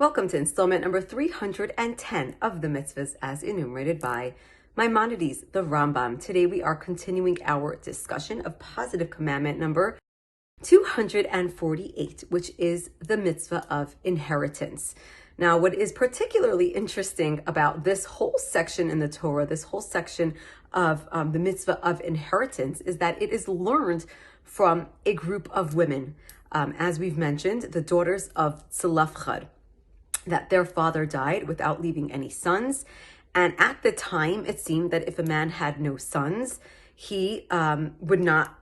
Welcome to installment number 310 of the Mitzvahs as enumerated by Maimonides, the Rambam. Today we are continuing our discussion of positive commandment number 248, which is the Mitzvah of inheritance. Now, what is particularly interesting about this whole section in the Torah, this whole section of the Mitzvah of inheritance, is that it is learned from a group of women. As we've mentioned, the daughters of Tzlafchad, that their father died without leaving any sons. And at the time, it seemed that if a man had no sons, he would not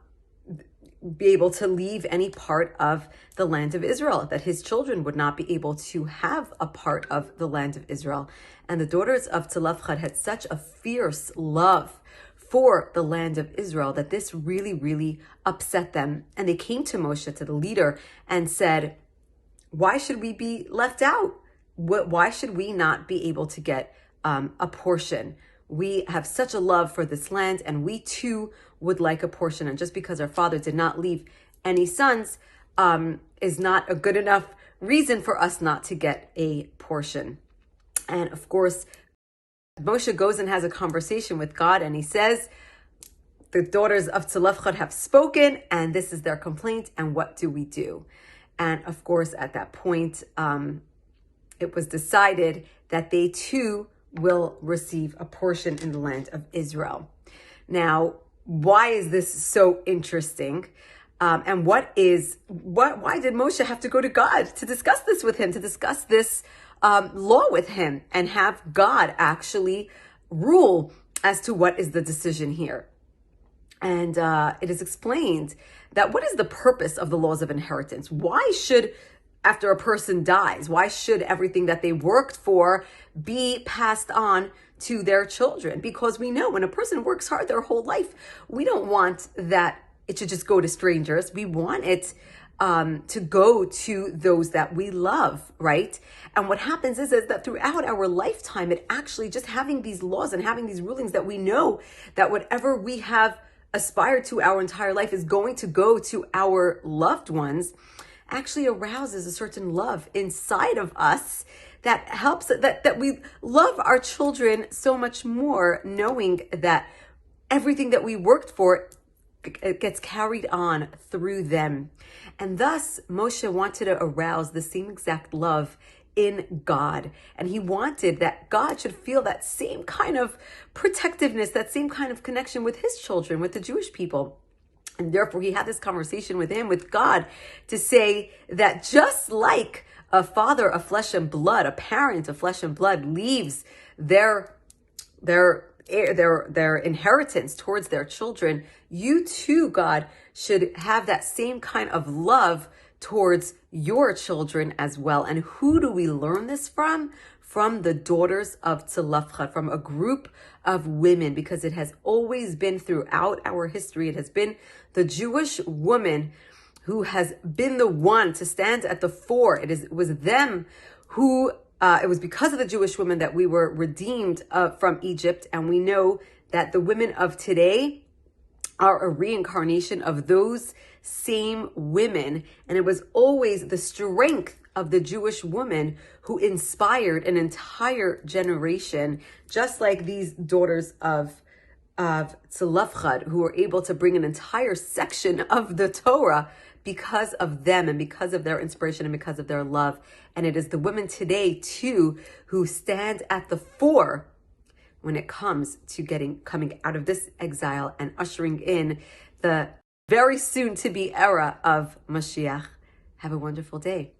be able to leave any part of the land of Israel, that his children would not be able to have a part of the land of Israel. And the daughters of Tzlafchad had such a fierce love for the land of Israel that this really, really upset them. And they came to Moshe, to the leader, and said, why should we be left out? Why should we not be able to get a portion? We have such a love for this land, and we too would like a portion. And just because our father did not leave any sons is not a good enough reason for us not to get a portion. And of course, Moshe goes and has a conversation with God, and he says, the daughters of Tzlafchad have spoken, and this is their complaint, and what do we do? And of course, at that point, it was decided that they too will receive a portion in the land of Israel. Now, why is this so interesting? And why did Moshe have to go to God to discuss this with him, to discuss this law with him, and have God actually rule as to what is the decision here? And it is explained that what is the purpose of the laws of inheritance? Why should, after a person dies, why should everything that they worked for be passed on to their children? Because we know when a person works hard their whole life, we don't want that it should just go to strangers. We want it to go to those that we love, right? And what happens is that throughout our lifetime, it actually just having these laws and having these rulings that we know that whatever we have aspired to our entire life is going to go to our loved ones, actually arouses a certain love inside of us that helps, that we love our children so much more, knowing that everything that we worked for, it gets carried on through them. And thus, Moshe wanted to arouse the same exact love in God. And he wanted that God should feel that same kind of protectiveness, that same kind of connection with his children, with the Jewish people. And therefore, he had this conversation with God, to say that just like a father of flesh and blood, a parent of flesh and blood leaves their inheritance towards their children, you too, God, should have that same kind of love towards your children as well. And who do we learn this from? From the daughters of Tzlafchad, from a group of women, because it has always been throughout our history, it has been the Jewish woman who has been the one to stand at the fore. It was them who, it was because of the Jewish women that we were redeemed from Egypt. And we know that the women of today are a reincarnation of those same women. And it was always the strength of the Jewish woman who inspired an entire generation, just like these daughters of Tzlafchad, who were able to bring an entire section of the Torah because of them and because of their inspiration and because of their love. And it is the women today too who stand at the fore when it comes to coming out of this exile and ushering in the very soon to be era of Mashiach. Have a wonderful day.